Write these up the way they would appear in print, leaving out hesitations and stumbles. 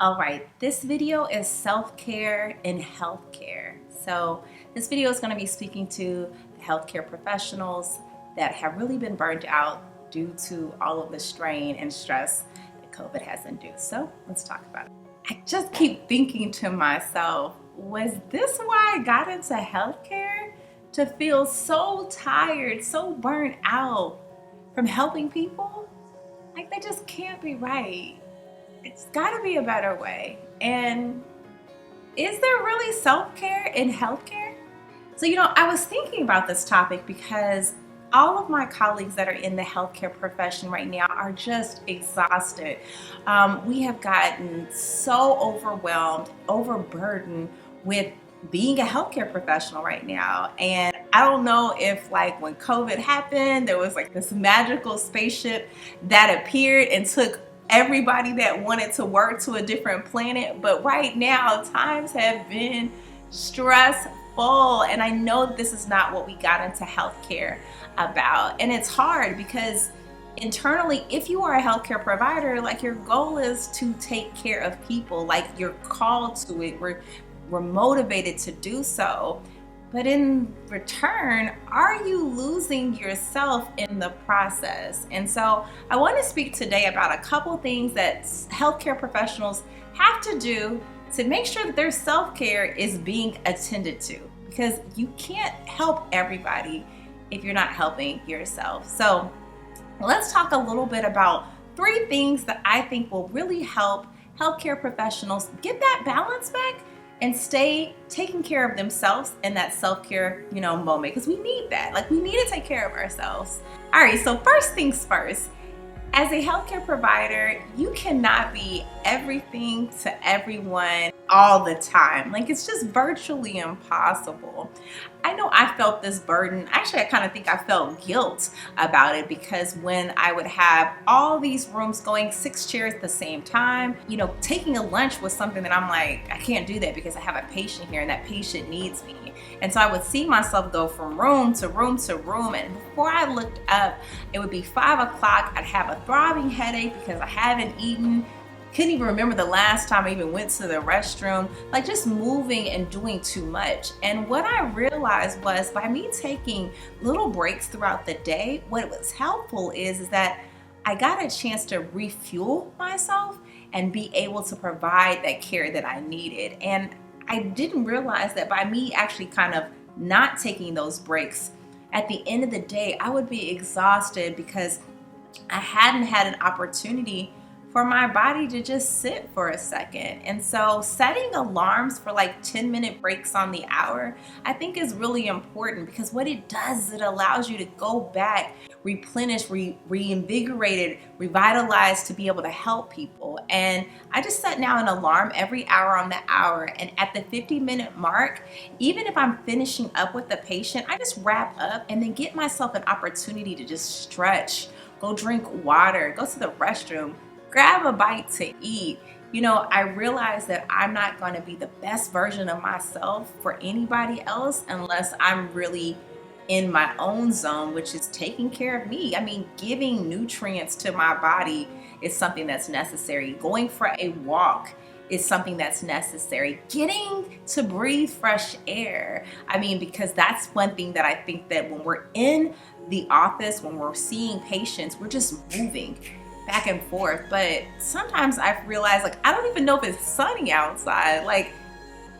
All right, this video is self-care in healthcare. So this video is going to be speaking to the healthcare professionals that have really been burnt out due to all of the strain and stress that COVID has induced. So let's talk about it. I just keep thinking to myself, was this why I got into healthcare? To feel so tired, so burnt out from helping people? Like, that just can't be right. It's got to be a better way. And is there really self-care in healthcare? So, I was thinking about this topic because all of my colleagues that are in the healthcare profession right now are just exhausted. We have gotten so overwhelmed, overburdened with being a healthcare professional right now. And I don't know if, like, when COVID happened, there was like this magical spaceship that appeared and took everybody that wanted to work to a different planet. But right now, times have been stressful. And I know this is not what we got into healthcare about. And it's hard because internally, if you are a healthcare provider, like, your goal is to take care of people. Like, you're called to it. We're motivated to do so. But in return, are you losing yourself in the process? And so I want to speak today about a couple things that healthcare professionals have to do to make sure that their self-care is being attended to, because you can't help everybody if you're not helping yourself. So let's talk a little bit about 3 things that I think will really help healthcare professionals get that balance back and stay taking care of themselves in that self-care, moment, because we need that. Like, we need to take care of ourselves. All right, so first things first, as a healthcare provider, you cannot be everything to everyone all the time. Like, it's just virtually impossible. I know I felt this burden. Actually, I kind of think I felt guilt about it, because when I would have all these rooms going, 6 chairs at the same time, taking a lunch was something that I'm like, I can't do that because I have a patient here and that patient needs me. And so I would see myself go from room to room to room. And before I looked up, it would be 5 o'clock. I'd have a throbbing headache because I haven't eaten. Couldn't even remember the last time I even went to the restroom, like, just moving and doing too much. And what I realized was, by me taking little breaks throughout the day, what was helpful is that I got a chance to refuel myself and be able to provide that care that I needed. And I didn't realize that by me actually kind of not taking those breaks, at the end of the day, I would be exhausted because I hadn't had an opportunity for my body to just sit for a second. And so setting alarms for like 10-minute breaks on the hour, I think, is really important, because what it does is it allows you to go back, replenish, reinvigorated, revitalized, to be able to help people. And I just set now an alarm every hour on the hour. And at the 50-minute mark, even if I'm finishing up with the patient, I just wrap up and then get myself an opportunity to just stretch, go drink water, go to the restroom, grab a bite to eat. I realize that I'm not going to be the best version of myself for anybody else unless I'm really in my own zone, which is taking care of me. I mean, giving nutrients to my body is something that's necessary. Going for a walk is something that's necessary. Getting to breathe fresh air. I mean, because that's one thing that I think that when we're in the office, when we're seeing patients, we're just moving back and forth. But sometimes I've realized, like, I don't even know if it's sunny outside. Like,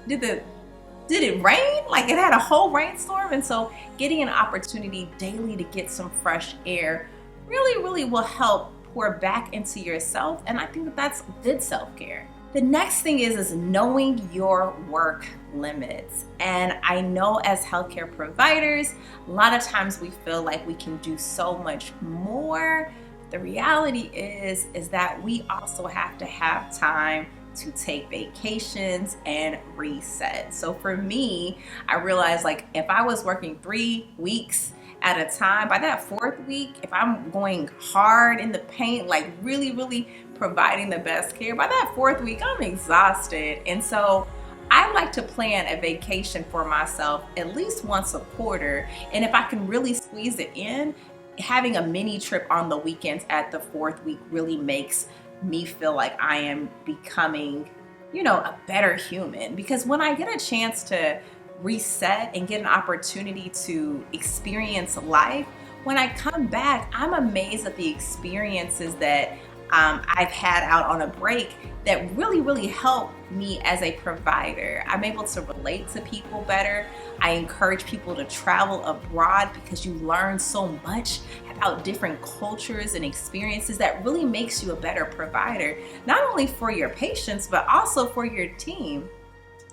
did it rain? Like, it had a whole rainstorm. And so getting an opportunity daily to get some fresh air really, really will help pour back into yourself. And I think that that's good self-care. The next thing is knowing your work limits. And I know as healthcare providers, a lot of times we feel like we can do so much more. The reality is that we also have to have time to take vacations and reset. So for me, I realized, like, if I was working 3 weeks at a time, by that 4th week, if I'm going hard in the paint, like really, really providing the best care, by that 4th week, I'm exhausted. And so I like to plan a vacation for myself at least once a quarter. And if I can really squeeze it in, having a mini trip on the weekends at the 4th week really makes me feel like I am becoming, you know, a better human. Because when I get a chance to reset and get an opportunity to experience life, when I come back, I'm amazed at the experiences that I've had out on a break that really help me as a provider. I'm able to relate to people better. I encourage people to travel abroad because you learn so much about different cultures and experiences that really makes you a better provider, not only for your patients, but also for your team.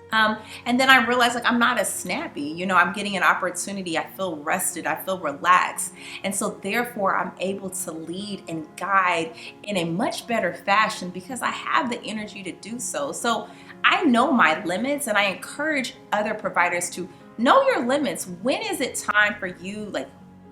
And then I realized, like, I'm not as snappy, you know, I'm getting an opportunity. I feel rested, I feel relaxed. And so therefore I'm able to lead and guide in a much better fashion because I have the energy to do so. So I know my limits, and I encourage other providers to know your limits. When is it time for you, like,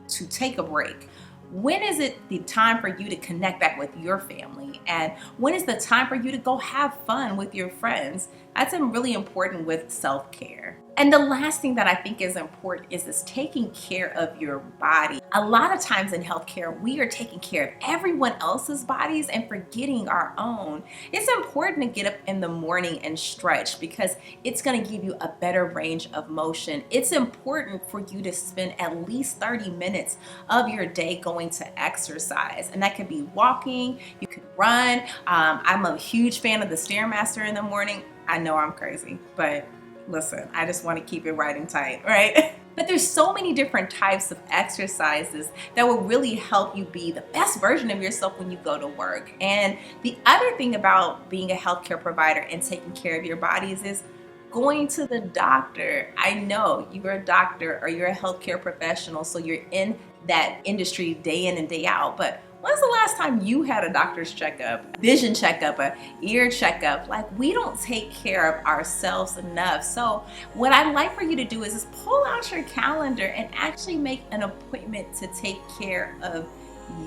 to take a break? When is it the time for you to connect back with your family? And when is the time for you to go have fun with your friends? That's really important with self-care. And the last thing that I think is important is this taking care of your body. A lot of times in healthcare, we are taking care of everyone else's bodies and forgetting our own. It's important to get up in the morning and stretch because it's going to give you a better range of motion. It's important for you to spend at least 30 minutes of your day going to exercise. And that could be walking, you could run. I'm a huge fan of the Stairmaster in the morning. I know I'm crazy, but listen, I just want to keep it right and tight, right? But there's so many different types of exercises that will really help you be the best version of yourself when you go to work. And the other thing about being a healthcare provider and taking care of your bodies is going to the doctor. I know you're a doctor or you're a healthcare professional, so you're in that industry day in and day out, but when's the last time you had a doctor's checkup, vision checkup, a ear checkup? Like, we don't take care of ourselves enough. So what I'd like for you to do is just pull out your calendar and actually make an appointment to take care of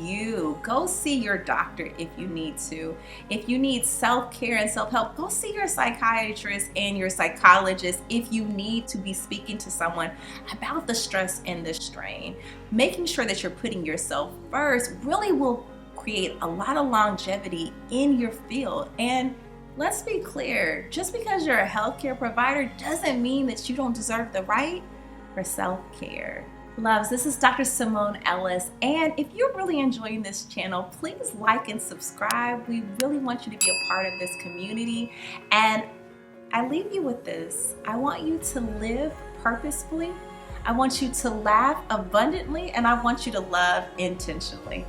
you. Go see your doctor if you need to. If you need self-care and self-help, go see your psychiatrist and your psychologist if you need to be speaking to someone about the stress and the strain. Making sure that you're putting yourself first really will create a lot of longevity in your field. And let's be clear, just because you're a healthcare provider doesn't mean that you don't deserve the right for self-care. Loves, this is Dr. Simone Ellis, and if you're really enjoying this channel, please like and subscribe. We really want you to be a part of this community, and I leave you with this. I want you to live purposefully, I want you to laugh abundantly, and I want you to love intentionally.